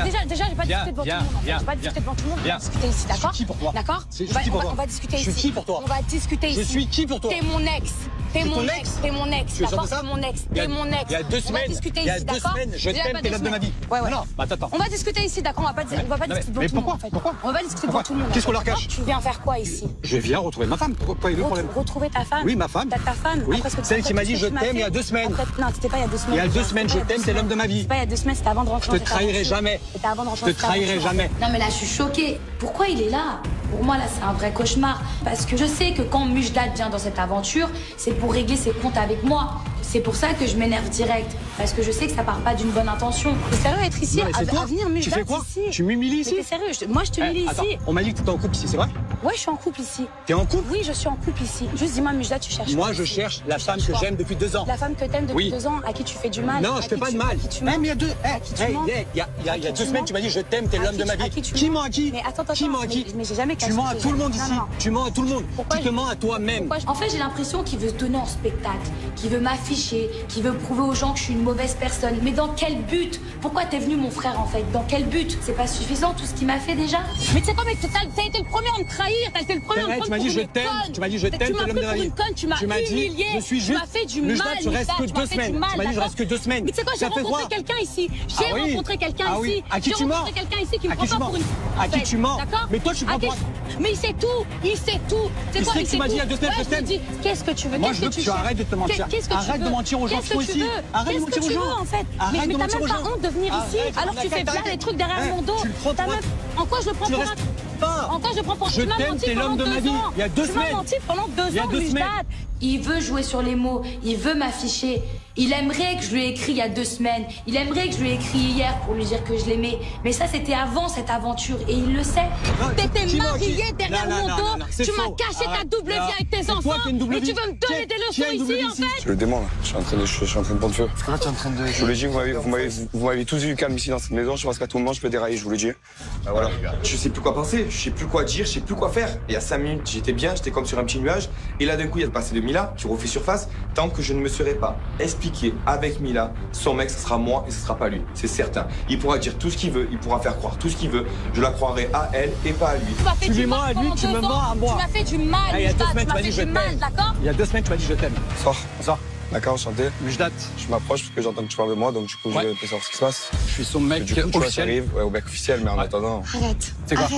Déjà, j'ai pas discuté devant tout le monde. J'ai pas discuté devant tout le monde. On va discuter ici, d'accord? Qui pour toi? D'accord? On va discuter ici. Je suis qui pour toi? On va discuter ici. Je suis qui pour toi? T'es mon ex. T'es mon ex. T'es mon ex. D'accord? T'es mon ex. T'es mon ex. Il y a 2 semaines. Il y a 2 semaines. Je t'aime, t'es l'homme de ma vie. Ouais. Non, attends. On va discuter ici, d'accord? On va pas discuter devant tout le monde. Pourquoi? On va discuter devant tout le monde. Qu'est-ce qu'on leur cache? Tu viens faire quoi ici? Je viens retrouver ma femme. Pourquoi il y a le problème? Retrouver ta femme? Oui, ma femme. Ta femme? Oui, celle qui m'a dit je t'aime il y a 2 semaines. Non, c'était pas il y a 2 semaines. Il y a 2 semaines, je t'aime, t'es l'homme de ma vie. C'était pas il y a 2 semaines, c'était avant de rentrer. Je te trahirai jamais. C'était avant de rentrer. Je te trahirai jamais. Non mais là je suis choquée. Pourquoi il est là? Pour moi là c'est un vrai cauchemar. Parce que je sais que quand Mujdat vient dans cette aventure, c'est pour régler ses comptes avec moi. C'est pour ça que je m'énerve direct. Parce que je sais que ça part pas d'une bonne intention. T'es sérieux à être ici? À venir Mujdat ici? Tu fais quoi? Tu m'humilies ici? T'es sérieux? Moi je t'humilie ici. On m'a dit que t'étais en couple ici, c'est vrai? Ouais, je suis en couple ici. T'es en couple? Oui, je suis en couple ici. Juste dis-moi, Mujdat, tu cherches Moi, je cherche la femme que j'aime depuis 2 ans. La femme que t'aimes depuis 2 ans, à qui tu fais du mal? Non, je fais pas de mal. Même il y a 2 semaines, tu m'as dit je t'aime, t'es l'homme de ma vie. Qui ment à qui? Mais attends. Qui ment à qui? Mais j'ai jamais. Tu mens à tout le monde ici. Tu mens à tout le monde. Tu te mens à toi-même. En fait, j'ai l'impression qu'il veut se donner en spectacle, qu'il veut m'afficher, qu'il veut prouver aux gens que je suis une mauvaise personne. Mais dans quel but? Pourquoi t'es venu, mon frère, en fait? Dans quel but? C'est pas suffisant tout ce qu'il m'a fait déjà? Mais tu sais quoi, mec, t'as été le premier à me trahir. T'as été le premier à me prendre tu m'as dit je t'aime. Tu m'as dit je t'aime, t'es l'homme de ma vie. Tu m'as humilié. Je suis juste. Tu m'as fait du mal. Je reste que 2 semaines. Tu m'as dit je reste que 2 semaines. Mais tu sais quoi, j'ai rencontré quelqu'un ici. J'ai rencontré quelqu'un ici. À qui tu mens? J'ai rencontré quelqu'un ici qui me prend pas pour une. À qui tu mens? D'accord? Mais toi, tu prends pas. Mais il sait tout. Il sait tout. Tu sais que tu m'as dit il y a 2 semaines je t'aime. Qu'est-ce que tu veux? Moi, je veux que tu arrêtes de te mentir. Arrête de mentir aux gens qui sont ici. Arrête de mentir aux gens. En fait. Mais t'as même pas honte de venir ici alors que tu fais plein des trucs derrière mon dos. En quoi je le prends pour un... En quoi je le prends pour un... Je t'aime, t'es l'homme de ma vie. Il y a 2 semaines. Tu m'as menti pendant 2 ans, Mujdat. Il veut jouer sur les mots, il veut m'afficher. Il aimerait que je lui ai écrit il y a 2 semaines. Il aimerait que je lui ai écrit hier pour lui dire que je l'aimais. Mais ça, c'était avant cette aventure et il le sait. T'étais marié derrière mon dos. Tu m'as caché ta double vie avec tes enfants. Et tu veux me donner des leçons ici, en fait? C'est le démon, là. Je suis en train de prendre feu. Pourquoi tu es en train de... Je vous l'ai dit, vous m'avez tous eu calme ici dans cette maison. Je pense qu'à tout moment, je peux dérailler, je vous l'ai dit. Voilà. Je sais plus quoi penser, je sais plus quoi dire, je sais plus quoi faire. Et il y a 5 minutes, j'étais bien, j'étais comme sur un petit nuage. Et là, d'un coup, il y a passé de Mila qui refait surface. Tant que je ne me serai pas expliqué avec Mila, son mec, ce sera moi et ce sera pas lui. C'est certain. Il pourra dire tout ce qu'il veut, il pourra faire croire tout ce qu'il veut. Je la croirai à elle et pas à lui. Tu lui mens à lui, tu me mens à moi. Tu m'as fait du mal, Mujdat. Tu m'as fait du mal, d'accord? Il y a 2 semaines, tu m'as dit je t'aime. Sors. D'accord, enchanté. Mujdat. Je m'approche parce que j'entends que tu parles de moi, donc du coup, je vais savoir ce qui se passe. Je suis son mec officiel. Ouais, au mec officiel, mais en attendant. Arrête. C'est quoi?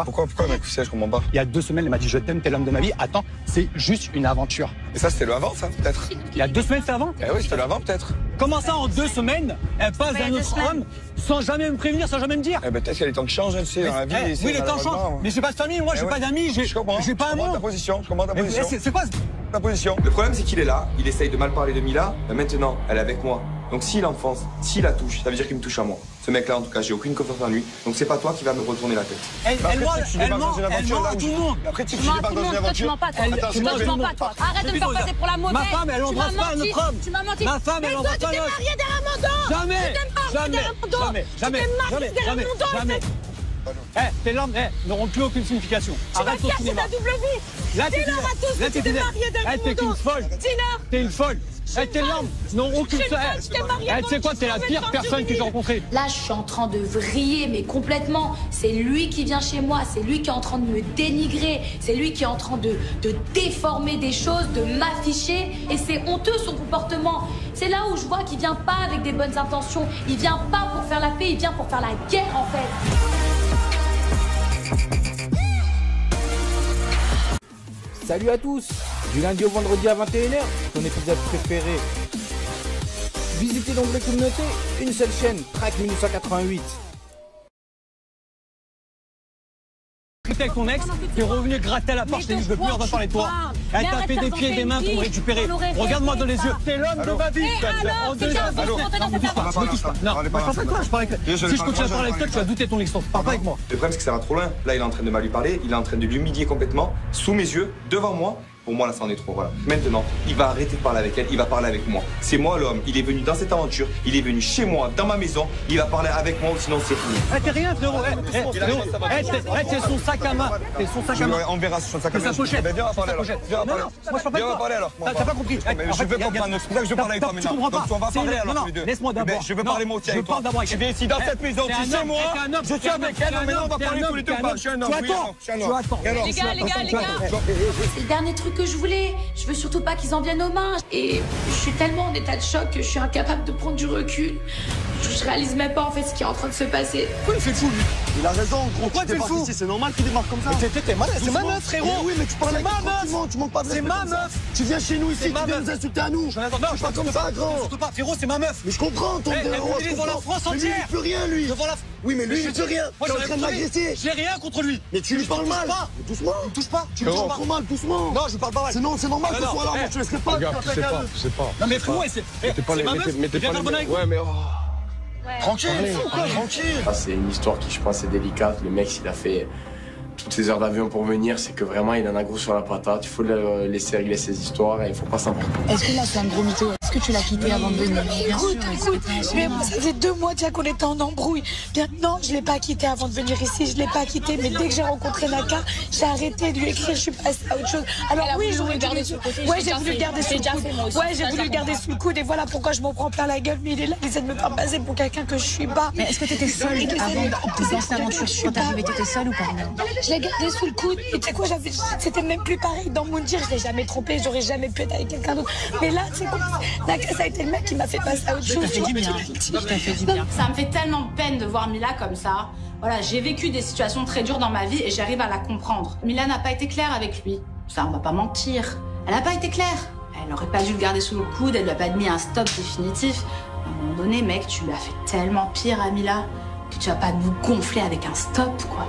Pourquoi le mec officiel? Je comprends pas. Il y a 2 semaines, elle m'a dit je t'aime, t'es l'homme de ma vie. Attends, c'est juste une aventure. Et ça, c'était le avant, ça, peut-être? Il y a 2 semaines, c'est avant? Eh oui, c'était le avant, peut-être. Comment ça, en 2 semaines, elle passe d'un autre homme sans jamais me prévenir, sans jamais me dire? Eh ben, peut-être qu'il y a les temps qui changent, tu sais, dans la vie. Oui, les temps changent. Mais j'ai pas de famille, moi, j'ai pas d'amis, j'ai pas un monde. Je comprends ta position. C'est quoi ta position? Le problème, c'est qu'il est là, il essaye de mal parler de Mila. Maintenant, elle est avec moi. Donc s'il enfonce, s'il la touche, ça veut dire qu'il me touche à moi. Ce mec-là, en tout cas, j'ai aucune confiance en lui. Donc c'est pas toi qui va me retourner la tête. Elle ment à tout le monde. Après, tu débarques dans une aventure. Tu mens pas, toi. Tu mens pas, toi. Arrête de me faire passer pour la mauvaise. Ma femme, elle embrasse pas un autre homme. Tu m'as menti. Ma femme, elle embrasse pas un autre homme. Tu t'es marié derrière mon dos. Jamais. Tes larmes n'auront plus aucune signification. Arrête ton cinéma. Tu vas casser ta double vie. Dis-leur à tous que tu t'es marié derrière mon dos. T'es une folle. Dis-leur. T'es une folle. Tes larmes n'ont aucune... Tu sais quoi, t'es la pire personne que j'ai rencontrée. Là, je suis en train de vriller, mais complètement. C'est lui qui vient chez moi, c'est lui qui est en train de me dénigrer, c'est lui qui est en train de déformer des choses, de m'afficher. Et c'est honteux, son comportement. C'est là où je vois qu'il vient pas avec des bonnes intentions. Il vient pas pour faire la paix, il vient pour faire la guerre, en fait. Salut à tous, du lundi au vendredi à 21h, ton épisode préféré. Visitez l'onglet communauté, une seule chaîne, Track 1988. Avec ton ex, t'es revenu gratter à la porte, je t'ai dit je veux plus entendre parler de toi. Elle t'a fait des pieds et des mains pour me récupérer. Regarde-moi dans les yeux, t'es l'homme de ma vie. Non, je parle avec toi. Si je continue à parler avec toi, tu vas douter de ton existence. Parle pas avec moi. Le problème, c'est que ça va trop loin. Là, il est en train de mal lui parler, il est en train de l'humilier complètement, sous mes yeux, devant moi, pour moi là ça en est trop, voilà. Maintenant, il va arrêter de parler avec elle, il va parler avec moi. C'est moi l'homme, il est venu dans cette aventure, il est venu chez moi, dans ma maison, il va parler avec moi ou sinon c'est fini. T'es rien frérot, t'es son sac à main. T'es son sac à main. On verra sur son sac à main. C'est sa pochette. Viens, on va parler alors. Viens, on va parler alors. T'as pas compris. Je veux comprendre, c'est pour ça que je parle avec toi maintenant. Tu comprends pas. Donc on va parler alors tous les deux. Laisse-moi d'abord. Je veux parler moi aussi avec toi. Je viens ici dans cette maison, tu sais moi, je suis avec elle, maintenant on va parler tous les deux. Je suis un homme, oui, tu attends. Les gars. C'est le dernier truc que je voulais. Je veux surtout pas qu'ils en viennent aux mains. Et je suis tellement en état de choc que je suis incapable de prendre du recul. Je réalise même pas en fait ce qui est en train de se passer. Pourquoi il fait le fou lui? Il a raison, gros. Pourquoi tu fais le fou? C'est normal qu'il démarre comme ça. T'es malade, c'est ma meuf frérot. Oui, mais tu parles avec moi, tu manques pas de respect. C'est ma meuf. Tu viens chez nous ici, tu viens nous insulter à nous. Non, je suis pas comme ça, grand. Surtout pas, frérot, c'est ma meuf. Mais je comprends ton héros. Il est devant la France Mais lui, entière. il peut rien, lui. Devant la... Oui, mais lui, il peut rien. Moi, tu es en train de l'agresser. J'ai rien contre lui. Mais tu lui parles mal. Doucement. Touche pas. Tu lui parles trop mal, doucement. Non, je parle pas mal. C'est normal que ce soit là. Moi, je laisserai pas. Tu sais pas. Non, mais frérot, c'est ma meuf. Viens faire bonne avec moi. Ouais, mais. Tranquille, tranquille. C'est une histoire qui, je pense, est délicate. Le mec, s'il a fait toutes ces heures d'avion pour venir, c'est que vraiment, il en a gros sur la patate. Il faut le laisser régler ses histoires et il faut pas s'en prendre. Est-ce que là, c'est un gros mytho? Est-ce que tu l'as quitté avant de venir? Écoute, mais moi, ça fait 2 mois déjà qu'on était en embrouille. Maintenant, je l'ai pas quitté avant de venir ici, je l'ai pas quitté, mais dès que j'ai rencontré Naka, j'ai arrêté de lui écrire, je suis passée à autre chose. Alors oui, j'aurais dû le garder sous le coude. Ouais, j'ai voulu le garder sous le coude. Ouais, j'ai voulu le garder sous le coude et voilà pourquoi je m'en prends plein la gueule. Mais il est là, il essaie de me faire passer pour quelqu'un que je suis pas. Mais est-ce que t'étais seule avant de faire cette aventure? Quand t'es arrivée, t'étais seule ou pas? Je l'ai gardé sous le coude. Et tu sais quoi, c'était même plus pareil dans mon dire, je l'ai jamais trompé, j'aurais jamais pu être avec quelqu'un d'autre. Mais là, c'est quoi, Naka, ça a été le mec qui m'a fait passer à autre chose. Ça fait du bien. Ça me fait tellement peine de voir Mila comme ça. Voilà, j'ai vécu des situations très dures dans ma vie et j'arrive à la comprendre. Mila n'a pas été claire avec lui. Ça, on va pas mentir. Elle n'a pas été claire. Elle aurait pas dû le garder sous le coude, elle lui a pas mis un stop définitif. À un moment donné, mec, tu lui as fait tellement pire à Mila que tu vas pas nous gonfler avec un stop, quoi.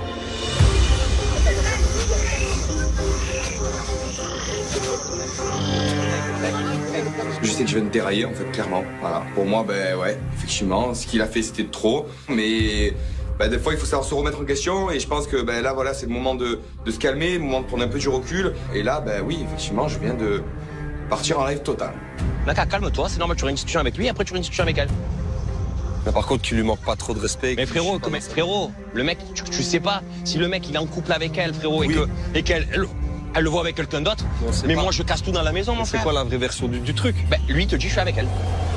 Je sais que je viens de dérailler en fait, clairement. Voilà. Pour moi, ben ouais, effectivement, ce qu'il a fait c'était trop. Mais ben, des fois il faut savoir se remettre en question et je pense que ben, là voilà, c'est le moment de se calmer, le moment de prendre un peu du recul. Et là, ben oui, effectivement, je viens de partir en live total. Naka, calme-toi, c'est normal, tu auras une discussion avec lui, après tu auras une discussion avec elle. Mais par contre, tu lui manques pas trop de respect. Mais frérot, le mec, tu sais pas si le mec il est en couple avec elle, frérot, et qu'elle le voit avec quelqu'un d'autre. Mais moi je casse tout dans la maison, mon frère. C'est quoi la vraie version du truc? Ben lui il te dit je suis avec elle.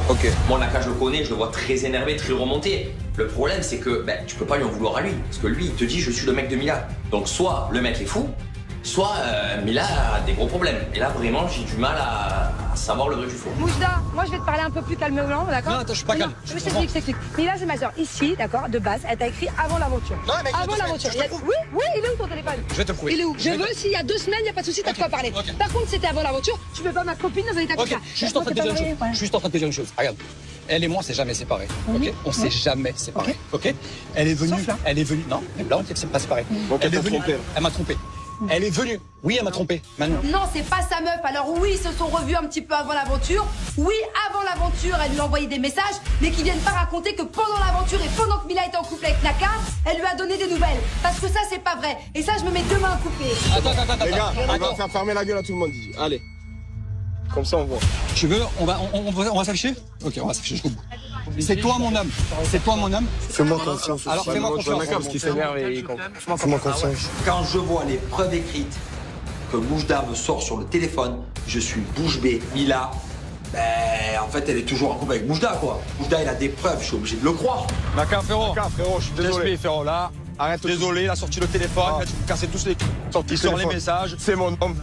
Ok. Moi Naka je le connais, je le vois très énervé, très remonté. Le problème c'est que ben, tu peux pas lui en vouloir à lui. Parce que lui il te dit je suis le mec de Mila. Donc soit le mec est fou, soit Mila a des gros problèmes. Et là vraiment j'ai du mal à savoir le vrai du faux. Moujda, moi je vais te parler un peu plus calmement, d'accord? Non, attends, je suis pas calme. Je t'explique. Mila c'est ma soeur. Ici, d'accord, de base, elle t'a écrit avant l'aventure. Non, mec, avant l'aventure. Oui, il est où ton téléphone? Je vais te le prouver. Il est où? Je veux, s'il y a 2 semaines, il n'y a pas de souci, t'as de quoi parler. Par contre, c'était avant l'aventure, tu veux pas ma copine dans un état comme ça. Je suis juste en train de te dire une chose. Je suis juste en train de te dire une chose. Regarde. Elle et moi, on s'est jamais séparés. Ok. On s'est jamais séparés. Ok. Elle est venue. Non, même là, on s'est pas séparés. Elle est venue. Elle m'a trompé. Elle est venue. Oui, elle m'a trompé. Maintenant. Non, c'est pas sa meuf. Alors oui, ils se sont revus un petit peu avant l'aventure. Oui, avant l'aventure, elle lui a envoyé des messages, mais qui viennent pas raconter que pendant l'aventure et pendant que Mila était en couple avec Naka, elle lui a donné des nouvelles. Parce que ça, c'est pas vrai. Et ça, je me mets 2 mains à couper. Attends. Les gars, on va faire fermer la gueule à tout le monde. Allez. Comme ça, on voit. Tu veux, on va s'afficher? Ok, on va s'afficher jusqu'au bout. C'est toi mon homme. C'est toi mon homme. Fais-moi confiance. Alors fais-moi confiance. Parce qu'il s'énerve et il Fais-moi confiance. Quand je vois les preuves écrites que Moujda me sort sur le téléphone, je suis bouche bée. Mila, ben, en fait, elle est toujours en couple avec Moujda, quoi. Moujda, il a des preuves, je suis obligé de le croire. Naka, frérot, je suis désolé. Frérot, là. Arrête. Désolé, il a sorti le téléphone, là, tu me cassez tous les... Il sort les messages. C'est mon homme,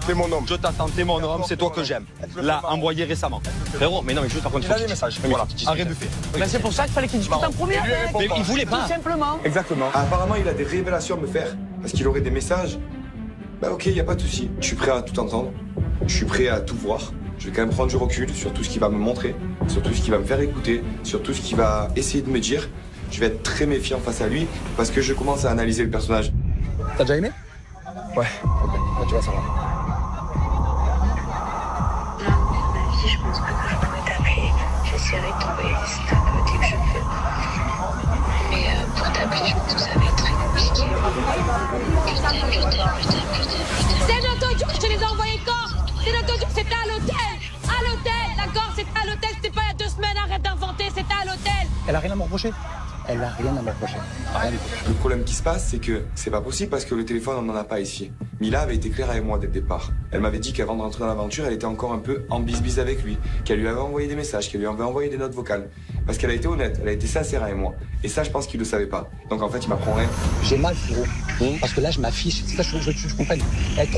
Je t'attends, t'es mon homme, c'est toi que j'aime. Là, envoyé récemment. Frérot, mais non, mais juste par contre, il a des messages. Voilà, arrête de faire. Mais c'est pour ça qu'il fallait qu'il discute en premier. Mais il voulait pas. Tout simplement. Exactement. Apparemment, il a des révélations à me faire. Parce qu'il aurait des messages. Bah ok, y a pas de souci. Je suis prêt à tout entendre. Je suis prêt à tout voir. Je vais quand même prendre du recul sur tout ce qu'il va me montrer, sur tout ce qu'il va me faire écouter, sur tout ce qu'il va essayer de me dire. Je vais être très méfiant face à lui parce que je commence à analyser le personnage. T'as déjà aimé? Ouais. Ok, là, tu vas savoir. Non, si je pense pas que je pourrais t'appeler, j'essaierai de t'envoyer des snaps dès que je peux. Mais pour t'appeler, je pense que ça va être très compliqué. Je t'aime. C'est notre tour, je te les ai envoyés quand? C'est Elle a rien à me reprocher. Elle a rien à me reprocher. Rien du tout. Le problème qui se passe, c'est que c'est pas possible parce que le téléphone, on n'en a pas ici. Mila avait été claire avec moi dès le départ. Elle m'avait dit qu'avant de rentrer dans l'aventure, elle était encore un peu en bisbise avec lui, qu'elle lui avait envoyé des messages, qu'elle lui avait envoyé des notes vocales. Parce qu'elle a été honnête, elle a été sincère avec moi. Et ça, je pense qu'il le savait pas. Donc en fait, il m'apprend rien. J'ai mal, frérot. Parce que là, je m'affiche. C'est ça, je comprends.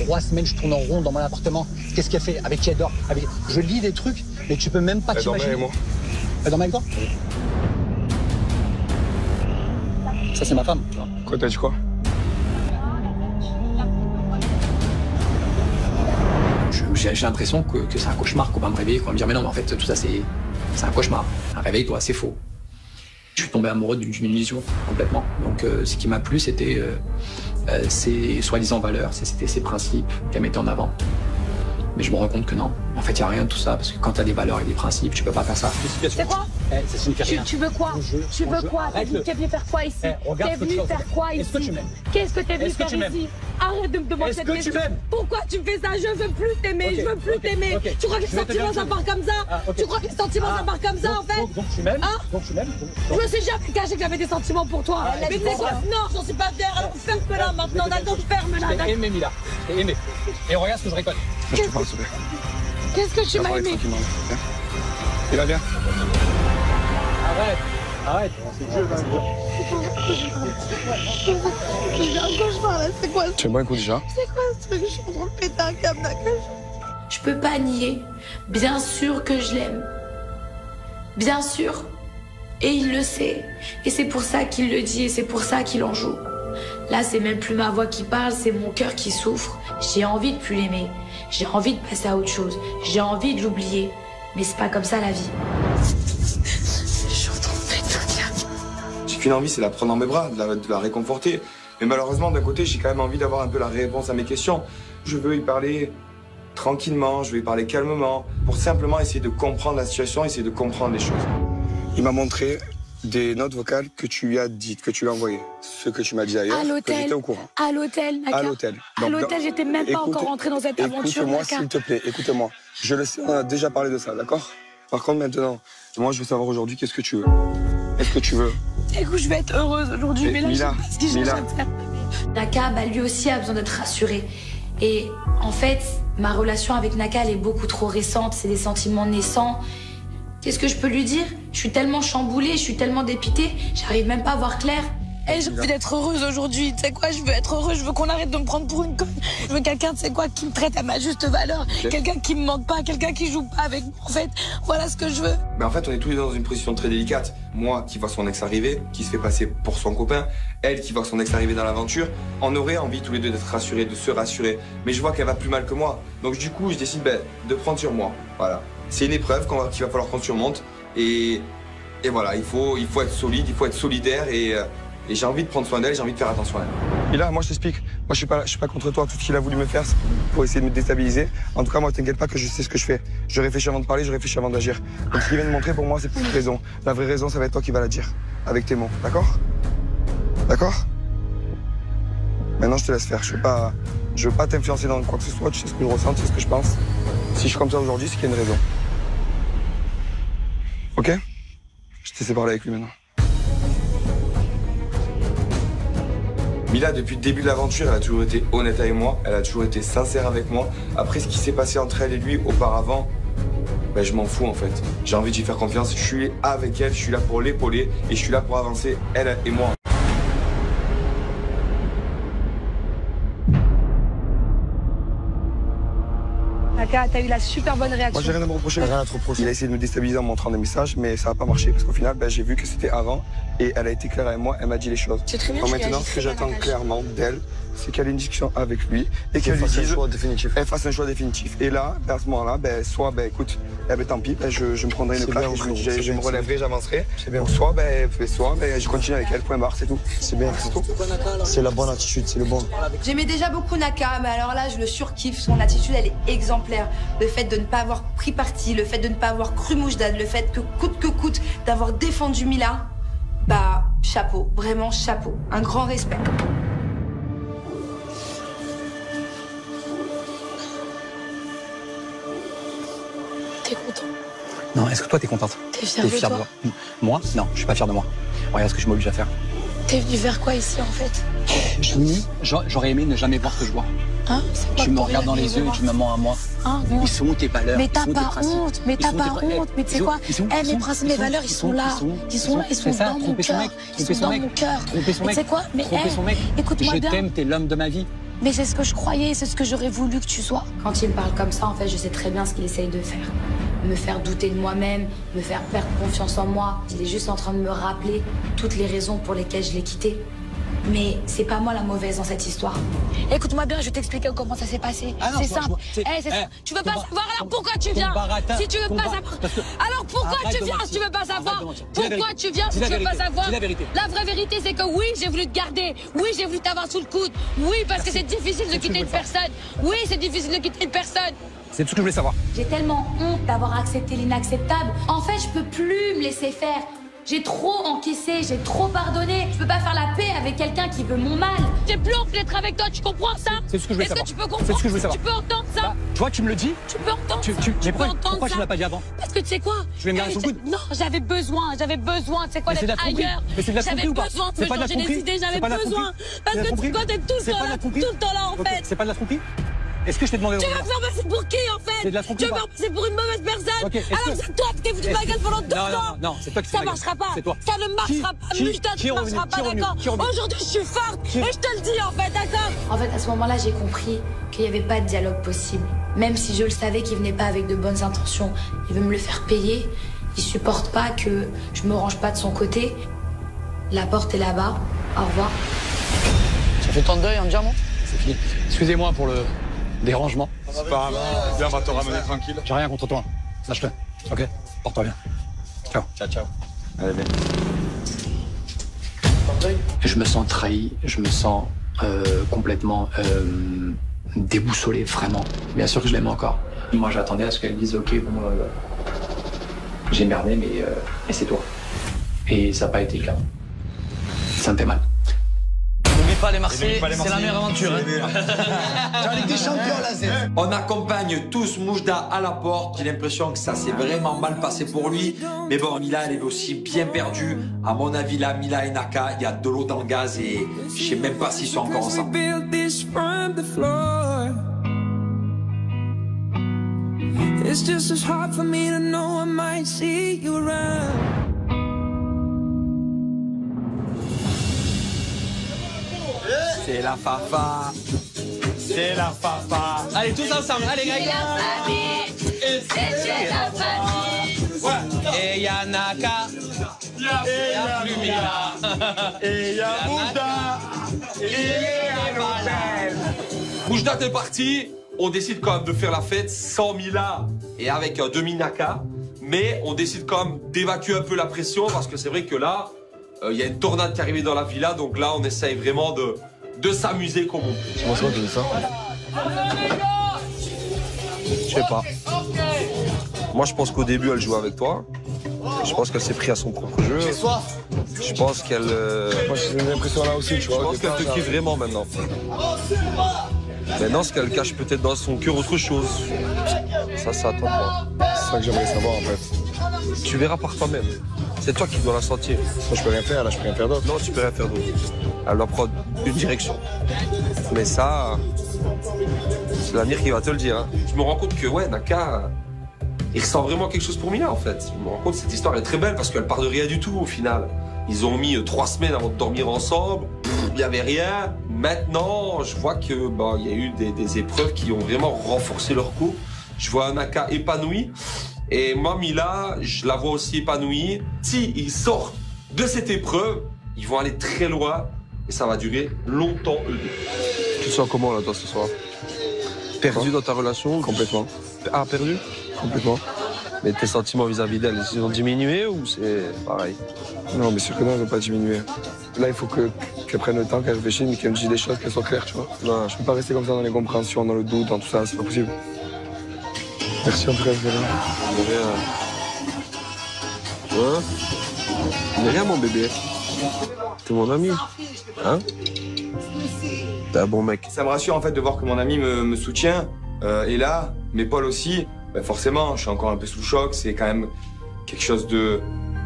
3 semaines, je tourne en rond dans mon appartement. Qu'est-ce qu'elle fait? Avec qui elle dort? Je lis des trucs, mais tu peux même pas t'imaginer. Elle dormait avec moi. Elle dormait avec toi? Ça, c'est ma femme. Quoi, t'as dit quoi? J'ai l'impression que c'est un cauchemar, qu'on va me réveiller, qu'on va me dire mais non, mais en fait, tout ça, c'est un cauchemar. Réveille-toi, c'est faux. Je suis tombé amoureux d'une illusion, complètement. Donc, ce qui m'a plu, c'était ses soi-disant valeurs, c'était ses principes qu'elle mettait en avant. Mais je me rends compte que non. En fait, il n'y a rien de tout ça, parce que quand tu as des valeurs et des principes, tu peux pas faire ça. C'est quoi? Ça signifie rien. Tu veux quoi? Tu veux quoi? T'es venu faire quoi ici? T'es venu faire quoi ici? Est-ce que tu m'aimes? Qu'est-ce que t'es venu faire ici? Arrête de me demander cette question. Pourquoi tu me fais ça? Je veux plus t'aimer, je veux plus t'aimer. Tu crois que les sentiments ça part comme ça? Tu crois que les sentiments ça part comme ça en fait? Donc tu m'aimes? Donc tu m'aimes? Je me suis jamais caché que j'avais des sentiments pour toi. Mais c'est quoi? Non, j'en suis pas fière. Alors ferme-la maintenant. Donc ferme-la. Je t'ai aimé, Mila. Je t'ai aimé. Et regarde ce que je récolte. Qu'est-ce que tu m'as aimé? Il va bien? Arrête. J'ai un cauchemar là, c'est quoi? Tu aimes un coup déjà? C'est quoi ce truc? Je suis en train de péter un câble d'un cage. Je peux pas nier. Bien sûr que je l'aime. Bien sûr. Et il le sait. Et c'est pour ça qu'il le dit et c'est pour ça qu'il en joue. Là, c'est même plus ma voix qui parle, c'est mon cœur qui souffre. J'ai envie de plus l'aimer. J'ai envie de passer à autre chose. J'ai envie de l'oublier. Mais c'est pas comme ça la vie. Je suis en train de péter un câble. J'ai qu'une envie, c'est de la prendre dans mes bras, de la réconforter. Mais malheureusement, d'un côté, j'ai quand même envie d'avoir un peu la réponse à mes questions. Je veux y parler tranquillement, je veux y parler calmement, pour simplement essayer de comprendre la situation, essayer de comprendre les choses. Il m'a montré des notes vocales que tu lui as dites, que tu lui as envoyées. Ce que tu m'as dit ailleurs, que j'étais au courant. À l'hôtel, Naka. À l'hôtel. À l'hôtel, j'étais même pas encore rentrée dans cette aventure, Écoute-moi, Naka. s'il te plaît, écoute-moi. Je le sais, on a déjà parlé de ça, d'accord? Par contre, maintenant, moi, je veux savoir aujourd'hui, qu'est-ce que tu veux? Est-ce que tu veux? Écoute, je vais être heureuse aujourd'hui, mais là, je sais pas ce que j'ai à faire. Naka, lui aussi a besoin d'être rassuré. Et en fait, ma relation avec Naka, elle est beaucoup trop récente. C'est des sentiments naissants. Qu'est-ce que je peux lui dire? Je suis tellement chamboulée, je suis tellement dépitée, j'arrive même pas à voir clair. Et j'ai envie d'être heureuse aujourd'hui. Tu sais quoi? Je veux être heureuse. Je veux qu'on arrête de me prendre pour une conne. Je veux quelqu'un, tu sais quoi, qui me traite à ma juste valeur. Quelqu'un qui me manque pas, quelqu'un qui joue pas avec moi. En fait, voilà ce que je veux. Mais en fait, on est tous les deux dans une position très délicate. Moi, qui vois son ex arriver, qui se fait passer pour son copain. Elle, qui voit son ex arriver dans l'aventure. On aurait envie tous les deux d'être rassurés, de se rassurer. Mais je vois qu'elle va plus mal que moi. Donc du coup, je décide de prendre sur moi. Voilà. C'est une épreuve qu'il va falloir qu'on surmonte. Et voilà, il faut être solide, il faut être solidaire et j'ai envie de prendre soin d'elle, j'ai envie de faire attention à elle. Et là, moi je t'explique, moi je suis pas contre toi, tout ce qu'il a voulu me faire c'est pour essayer de me déstabiliser. En tout cas, moi t'inquiète pas que je sais ce que je fais. Je réfléchis avant de parler, je réfléchis avant d'agir. Donc ce qu'il vient de montrer pour moi, c'est pour une raison. La vraie raison, ça va être toi qui vas la dire, avec tes mots, d'accord? D'accord? Maintenant je te laisse faire, je veux pas t'influencer dans quoi que ce soit, tu sais ce que je ressens, tu sais ce que je pense. Si je suis comme ça aujourd'hui, c'est qu'il y a une raison. Ok? Je te laisse parler avec lui maintenant. Mila, depuis le début de l'aventure, elle a toujours été honnête avec moi, elle a toujours été sincère avec moi. Après ce qui s'est passé entre elle et lui auparavant, je m'en fous en fait. J'ai envie d'y faire confiance, je suis avec elle, je suis là pour l'épauler et je suis là pour avancer, elle et moi. Naka, t'as eu la super bonne réaction. Moi, j'ai rien à me reprocher. Rien à te reprocher. Il a essayé de me déstabiliser en me montrant des messages, mais ça n'a pas marché parce qu'au final, j'ai vu que c'était avant et elle a été claire avec moi, elle m'a dit les choses. C'est très bien. Donc maintenant, ce que j'attends clairement d'elle, c'est qu'elle ait une discussion avec lui et qu'elle lui fasse un dise. choix définitif. Elle fasse un choix définitif. Et là, à ce moment-là, soit, écoute, tant pis, je me prendrai une claque, je me relèverai, j'avancerai. C'est bien. Ou soit, je continue avec elle, point barre, c'est tout. C'est bien, c'est tout. C'est la bonne attitude, c'est le bon. J'aimais déjà beaucoup Naka, mais alors là, je le surkiffe. Son attitude, elle est exemplaire. Le fait de ne pas avoir pris parti, le fait de ne pas avoir cru Moujdad, le fait que coûte, d'avoir défendu Mila, chapeau, vraiment chapeau. Un grand respect. T'es content? Non, est-ce que toi, t'es contente? T'es fière de toi? Moi? Non, je suis pas fier de moi. Regarde ce que je m'oblige à faire. T'es venu vers quoi ici, en fait? J'aurais aimé ne jamais voir ce que je vois. Hein? Tu me regardes dans les yeux et tu me mens à moi. Hein? Ils sont où tes valeurs? Mais t'as pas honte, mais t'as pas honte. Mais tu sais quoi? Mes principes, mes valeurs, ils sont là. Ils sont là, ils sont dans mon cœur. Ils sont dans mon cœur. Tromper son mec. Tu sais quoi? Mais écoute-moi bien. Je t'aime, t'es l'homme de ma vie. Mais c'est ce que je croyais, c'est ce que j'aurais voulu que tu sois. Quand il me parle comme ça, en fait, je sais très bien ce qu'il essaye de faire. Me faire douter de moi-même, me faire perdre confiance en moi. Il est juste en train de me rappeler toutes les raisons pour lesquelles je l'ai quitté. Mais c'est pas moi la mauvaise dans cette histoire. Écoute-moi bien, je vais t'expliquer comment ça s'est passé. C'est simple. Tu veux pas savoir, alors pourquoi tu viens? Si tu veux pas savoir. Alors pourquoi tu viens si tu veux pas savoir? Pourquoi tu viens si tu veux pas savoir? La vraie vérité, c'est que oui, j'ai voulu te garder. Oui, j'ai voulu t'avoir sous le coude. Oui, parce que c'est difficile de quitter une personne. Oui, c'est difficile de quitter une personne. C'est tout ce que je voulais savoir. J'ai tellement honte d'avoir accepté l'inacceptable. En fait, je peux plus me laisser faire. J'ai trop encaissé, j'ai trop pardonné. Je peux pas faire la paix avec quelqu'un qui veut mon mal. J'ai plus envie d'être avec toi, tu comprends ça? C'est ce que je voulais savoir. Est-ce que tu peux comprendre? C'est ce que je voulais savoir. Tu peux entendre ça? Tu vois, tu me le dis. Tu peux entendre ça. Mais pourquoi tu ne l'as pas dit avant? Parce que tu sais quoi? Je vais me garder sur le coude. Non, j'avais besoin, tu sais quoi, d'être ailleurs. Mais c'est de la tromperie ou pas? J'avais besoin de me changer des idées, j'avais besoin. Parce que tu vois, t'es tout le temps là, en fait. C'est pas de la tromperie? Est-ce que je t'ai demandé? Tu vas me faire passer pour qui, en fait? C'est de la tromperie. Tu vas me faire passer pour une mauvaise personne. Okay, alors c'est toi qui t'es foutu de ma gueule pendant 2 ans. Non, c'est toi qui t'es Ça marchera pas. C'est toi. Ça ne marchera pas. Mujda, ça ne marchera pas, d'accord? Aujourd'hui, je suis forte et je te le dis, en fait, d'accord? En fait, à ce moment-là, j'ai compris qu'il n'y avait pas de dialogue possible. Même si je le savais qu'il venait pas avec de bonnes intentions. Il veut me le faire payer. Il supporte pas que je me range pas de son côté. La porte est là-bas. Au revoir. Ça fait tant de deuil en diamant? C'est fini. Excusez-moi pour le dérangement. C'est pas grave. Viens, on va te ramener tranquille. J'ai rien contre toi. Lâche-le. Ok? Porte-toi bien. Ciao. Ciao. Allez, viens. Je me sens trahi. Je me sens complètement déboussolé, vraiment. Bien sûr que je l'aime encore. Moi, j'attendais à ce qu'elle dise ok, bon, j'ai merdé, mais c'est toi. Et ça n'a pas été le cas. Ça me fait mal. N'oublie pas les Marseillais, c'est la meilleure aventure. On accompagne tous Mujda à la porte. J'ai l'impression que ça s'est vraiment mal passé pour lui. Mais bon, Mila, elle est aussi bien perdue. À mon avis, là, Mila et Naka, il y a de l'eau dans le gaz et je sais même pas s'ils sont encore ensemble. It's just as hard for me to know I might see you around. C'est la fafa. C'est la fafa. Allez, tous ensemble, allez, gars. C'est la famille. C'est la famille. Et y'a Naka. Y'a plus Mila. Et y'a Mujda. Et Mujda, t'es parti. On décide quand même de faire la fête sans Mila et avec demi-Naka. Mais on décide quand même d'évacuer un peu la pression parce que c'est vrai que là, il y a une tornade qui est arrivée dans la villa. Donc là, on essaye vraiment de s'amuser comme on peut. Tu penses quoi de ça? Je sais pas. Moi, je pense qu'au début, elle jouait avec toi. Je pense qu'elle s'est pris à son propre jeu. Je pense qu'elle... Moi, j'ai l'impression là aussi, tu vois. Je pense qu'elle te kiffe vraiment maintenant. Maintenant, ce qu'elle cache peut-être dans son cœur autre chose. Ça, c'est à toi de voir. C'est ça que j'aimerais savoir, en fait. Tu verras par toi-même. C'est toi qui dois la sentir. Moi, je peux rien faire, là, je peux rien faire d'autre. Non, tu peux rien faire d'autre. Elle doit prendre une direction. Mais ça, c'est l'avenir qui va te le dire. Hein. Je me rends compte que, ouais, Naka, il ressent vraiment quelque chose pour Mila, en fait. Je me rends compte que cette histoire est très belle parce qu'elle part de rien du tout, au final. Ils ont mis 3 semaines avant de dormir ensemble. Il n'y avait rien. Maintenant, je vois que il y a eu des épreuves qui ont vraiment renforcé leur couple. Je vois Naka épanoui. Et moi, Mila, je la vois aussi épanouie. S'ils sortent de cette épreuve, ils vont aller très loin. Et ça va durer longtemps, eux deux. Tu te sens comment, là, toi, ce soir? Perdu dans ta relation? Complètement. Ah, perdu? Complètement. Mais tes sentiments vis-à-vis d'elle, ils ont diminué ou c'est pareil? Non, mais sûr que non, ils n'ont pas diminué. Là, il faut qu'elle prenne le temps, qu'elle réfléchisse, mais qu'elle me dise des choses, qu'elles soient claires, tu vois. Non, je peux pas rester comme ça dans les compréhensions, dans le doute, dans tout ça, c'est pas possible. Merci en tout cas, Zéla. Hein? Mais rien, mon bébé. T'es mon ami. Hein? T'es un bon mec. Ça me rassure en fait de voir que mon ami me soutient. Et là, mais Paul aussi. ben forcément, je suis encore un peu sous le choc. C'est quand même quelque chose de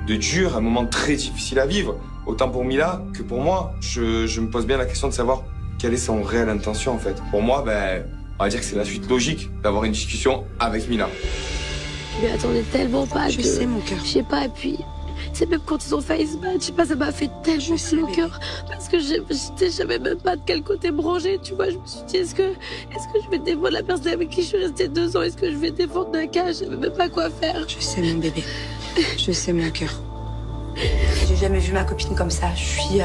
dur, un moment très difficile à vivre. Autant pour Mila que pour moi. Je me pose bien la question de savoir quelle est son réelle intention, en fait. Pour moi, ben, on va dire que c'est la suite logique d'avoir une discussion avec Mila. Je m'y attendais tellement pas. Je sais, mon cœur. Je sais pas, et puis... C'est même quand ils ont failli se battre, je sais pas, ça m'a fait tellement mal au cœur. Parce que je savais même pas de quel côté me ranger, tu vois. Je me suis dit, est-ce que je vais défendre la personne avec qui je suis restée 2 ans? Est-ce que je vais défendre Naka? Je savais même pas quoi faire. Je sais, mon bébé. Je sais, mon cœur. J'ai jamais vu ma copine comme ça. Je suis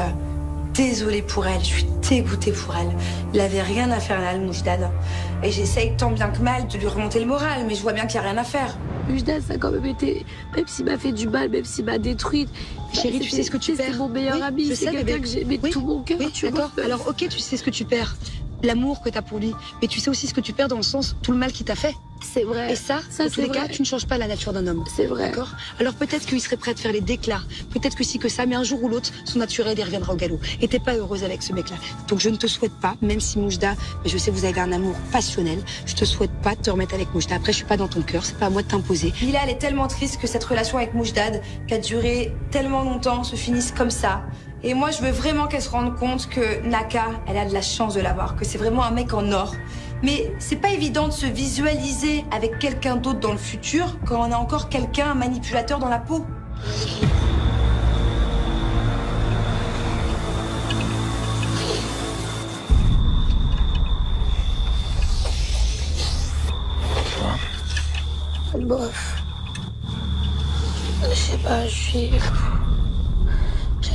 désolée pour elle. Je suis dégoûtée pour elle. Il avait rien à faire là, le Moujdad. Et j'essaye tant bien que mal de lui remonter le moral, mais je vois bien qu'il n'y a rien à faire. Moujdad, ça a quand même été... Même s'il m'a fait du mal, même s'il m'a détruite... Chérie, tu sais ce que tu perds. C'est mon meilleur ami, c'est quelqu'un que j'aimais de tout mon cœur. Oui, d'accord. Alors, ok, tu sais ce que tu perds. L'amour que t'as pour lui. Mais tu sais aussi ce que tu perds dans le sens, tout le mal qu'il t'a fait. C'est vrai. Et ça dans tous les cas, tu ne changes pas la nature d'un homme. C'est vrai. D'accord. Alors peut-être qu'il serait prêt à te faire les déclats. Peut-être que si que ça, mais un jour ou l'autre, son naturel, il reviendra au galop. Et t'es pas heureuse avec ce mec-là. Donc je ne te souhaite pas, même si Moujda, mais je sais que vous avez un amour passionnel, je te souhaite pas de te remettre avec Moujda. Après, je suis pas dans ton cœur, c'est pas à moi de t'imposer. Mila, elle est tellement triste que cette relation avec Moujdad, qui a duré tellement longtemps, se finisse comme ça. Et moi, je veux vraiment qu'elle se rende compte que Naka, elle a de la chance de l'avoir, que c'est vraiment un mec en or. Mais c'est pas évident de se visualiser avec quelqu'un d'autre dans le futur quand on a encore quelqu'un, un manipulateur dans la peau. Bof. Je sais pas, j'ai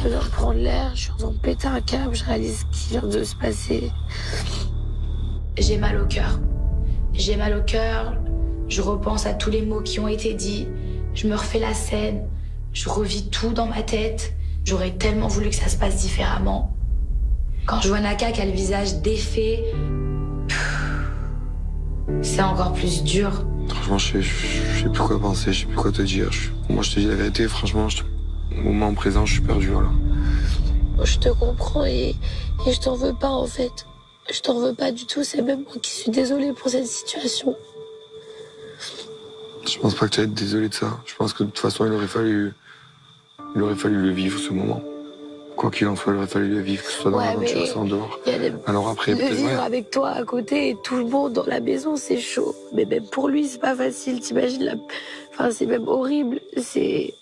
besoin de prendre l'air, je suis en train de péter un câble, je réalise ce qui vient de se passer. J'ai mal au cœur. J'ai mal au cœur, je repense à tous les mots qui ont été dits, je me refais la scène, je revis tout dans ma tête. J'aurais tellement voulu que ça se passe différemment. Quand je vois Naka qui a le visage défait, c'est encore plus dur. Franchement, je sais plus quoi penser, je sais plus quoi te dire. Moi, je te dis la vérité, franchement, au moment présent, je suis perdu, voilà. Je te comprends et je t'en veux pas, en fait. Je t'en veux pas du tout, c'est même moi qui suis désolée pour cette situation. Je pense pas que tu vas être désolé de ça. Je pense que de toute façon, il aurait fallu le vivre, ce moment. Quoi qu'il en soit, il aurait fallu le vivre, que ce soit dans l'aventure, soit en dehors. Alors après, peut-être vivre avec toi à côté et tout le monde dans la maison, c'est chaud. Mais même pour lui, c'est pas facile, t'imagines Enfin, c'est même horrible, c'est...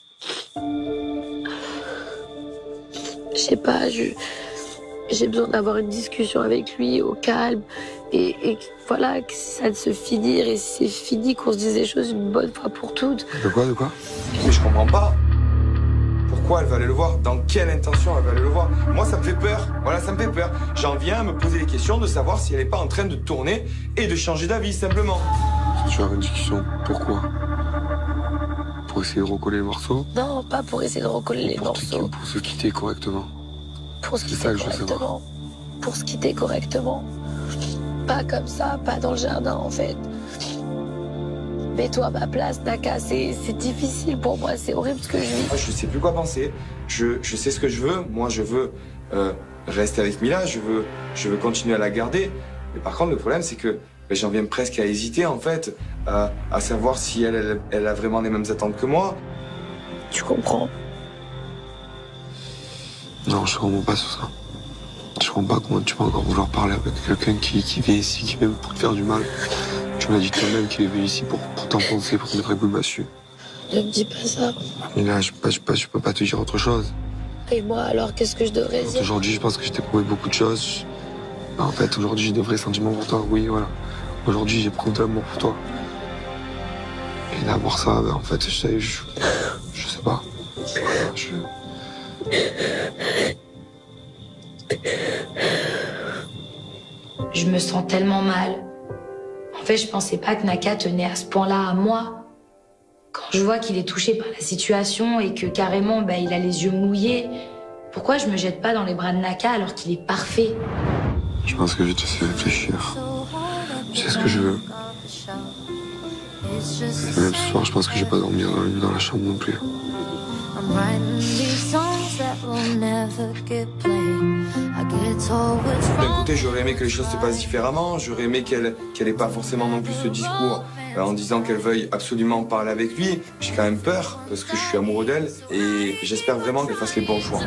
Je sais pas, j'ai besoin d'avoir une discussion avec lui au calme et voilà, que ça de se finir et c'est fini, qu'on se dise les choses une bonne fois pour toutes. De quoi Mais je comprends pas. Pourquoi elle va aller le voir? Dans quelle intention elle va aller le voir? Moi, ça me fait peur. Voilà, ça me fait peur. J'en viens à me poser les questions de savoir si elle est pas en train de tourner et de changer d'avis, simplement. Tu vas avoir une discussion, pourquoi? Pour essayer de recoller les morceaux? Non, pas pour essayer de recoller les morceaux. Pour se quitter correctement. Pour se quitter correctement. Pour se quitter correctement. Pas comme ça, pas dans le jardin en fait. Mets-toi à ma place, Naka, c'est difficile pour moi, c'est horrible ce que je vis. Je sais plus quoi penser, je sais ce que je veux. Moi, je veux rester avec Mila, je veux continuer à la garder. Mais par contre, le problème, c'est que j'en viens presque à hésiter en fait, à savoir si elle a vraiment les mêmes attentes que moi. Tu comprends? Non, je comprends pas sur ça. Je comprends pas comment tu peux encore vouloir parler avec quelqu'un qui vient ici, qui vient pour te faire du mal. Tu m'as dit toi-même qu'il est venu ici pour t'enfoncer, pour te mettre un coup de massue. Ne me dis pas ça. Mais là, je peux pas te dire autre chose. Et moi, alors, qu'est-ce que je devrais dire? Aujourd'hui, je pense que je t'ai prouvé beaucoup de choses. En fait, aujourd'hui, j'ai de vrais sentiments pour toi, oui, voilà. Aujourd'hui, j'éprouve de l'amour pour toi. Et d'avoir ça, en fait, je sais pas. Je me sens tellement mal. En fait, je pensais pas que Naka tenait à ce point-là à moi. Quand je vois qu'il est touché par la situation et que carrément, il a les yeux mouillés, pourquoi je me jette pas dans les bras de Naka alors qu'il est parfait? Je pense que je te fais réfléchir. Tu sais ce que je veux. Et même ce soir, je pense que je vais pas dormir dans la chambre non plus. I'm writing these songs that will never get played. I D'un côté, j'aurais aimé que les choses se passent différemment. J'aurais aimé qu'elle ait pas forcément non plus ce discours en disant qu'elle veuille absolument parler avec lui. J'ai quand même peur parce que je suis amoureux d'elle et j'espère vraiment qu'elle fasse les bons choix.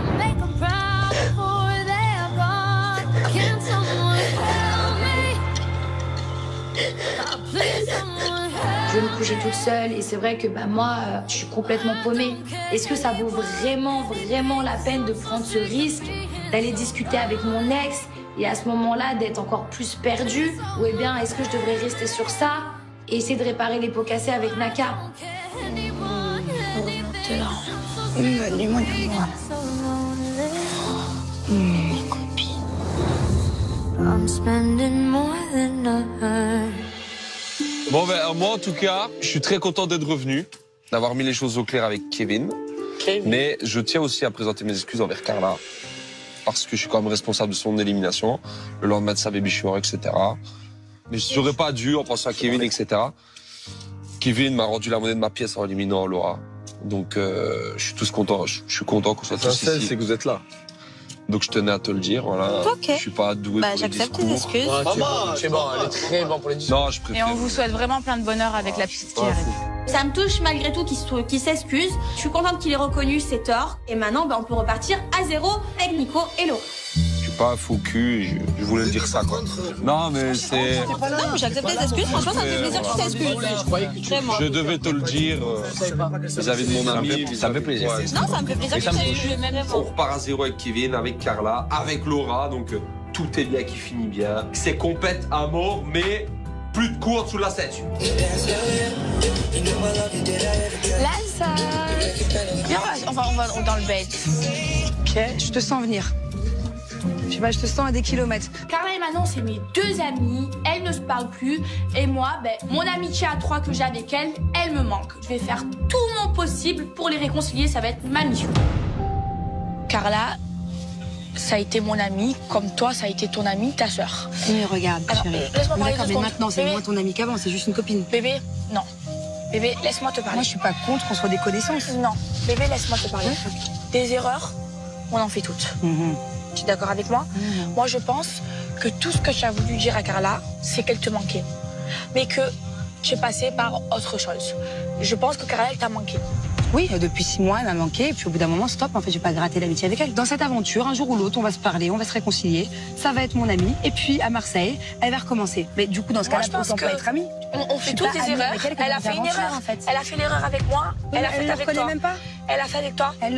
Je vais me coucher toute seule et c'est vrai que moi, je suis complètement paumée. Est-ce que ça vaut vraiment la peine de prendre ce risque, d'aller discuter avec mon ex et à ce moment-là d'être encore plus perdue? Ou eh bien, est-ce que je devrais rester sur ça et essayer de réparer les pots cassés avec Naka? T'es là. Bonne nuit, mon amour. Copine. I'm spending more than I heard. Bon, ben, moi, en tout cas, je suis très content d'être revenu, d'avoir mis les choses au clair avec Kevin. Mais je tiens aussi à présenter mes excuses envers Carla. Parce que je suis quand même responsable de son élimination, le lendemain de sa baby shower, etc. Mais je n'aurais pas dû en pensant à Kevin, etc. Kevin m'a rendu la monnaie de ma pièce en éliminant Laura. Donc, je suis tous content. Je suis content qu'on soit tous ici. C'est que vous êtes là. Donc, je tenais à te le dire. Voilà. Ok. Je suis pas doué pour les discours. J'accepte tes excuses. C'est bon, elle est très bonne pour les discours. Non, je préfère. Et on vous souhaite vraiment plein de bonheur avec la petite qui arrive. Ça me touche malgré tout qu'il s'excuse. Je suis contente qu'il ait reconnu ses torts. Et maintenant, on peut repartir à zéro avec Nico et Laura. Je suis pas un faux cul, je voulais le dire ça, quoi. Non, mais c'est... Non, mais j'accepte tes excuses. Franchement, ça me fait plaisir que tu t'excuses. Vraiment. Je devais te le dire vis-à-vis de mon ami. Ça me fait plaisir. Non, ça me fait plaisir que tu aies eu le même On repart à zéro avec Kevin, avec Carla, avec Laura, donc tout est bien qui finit bien. C'est compète à mort, mais plus de coups sous la ceinture. Là, ça... Viens, on va dans le bait. Ok, je te sens venir. Je sais pas, je te sens à des kilomètres. Carla et Manon, c'est mes deux amies. Elles ne se parlent plus. Et moi, mon amitié à trois que j'ai avec elles, elle me manque. Je vais faire tout mon possible pour les réconcilier. Ça va être ma mission. Carla, ça a été mon amie, comme toi, ça a été ton amie, ta sœur. Mais regarde, chérie. Laisse-moi parler. D'accord, mais maintenant, c'est moins ton amie qu'avant, c'est juste une copine. Bébé, non. Bébé, laisse-moi te parler. Moi, je suis pas contre qu'on soit des connaissances. Non. Bébé, laisse-moi te parler. Des erreurs, on en fait toutes. Tu es d'accord avec moi? Moi, je pense que tout ce que tu as voulu dire à Carla, c'est qu'elle te manquait. Mais que tu es passé par autre chose. Je pense que Carla, elle t'a manqué. Oui, depuis 6 mois, elle m'a manqué. Et puis au bout d'un moment, stop, en fait, je vais pas gratter l'amitié avec elle. Dans cette aventure, un jour ou l'autre, on va se parler, on va se réconcilier. Ça va être mon amie. Et puis, à Marseille, elle va recommencer. Mais du coup, dans ce cas-là, on peut pas être amis. On fait toutes des erreurs. Elle a fait une erreur, en fait. Elle a fait l'erreur avec moi. Elle a fait avec toi. même pas. Elle a fait avec toi. Elle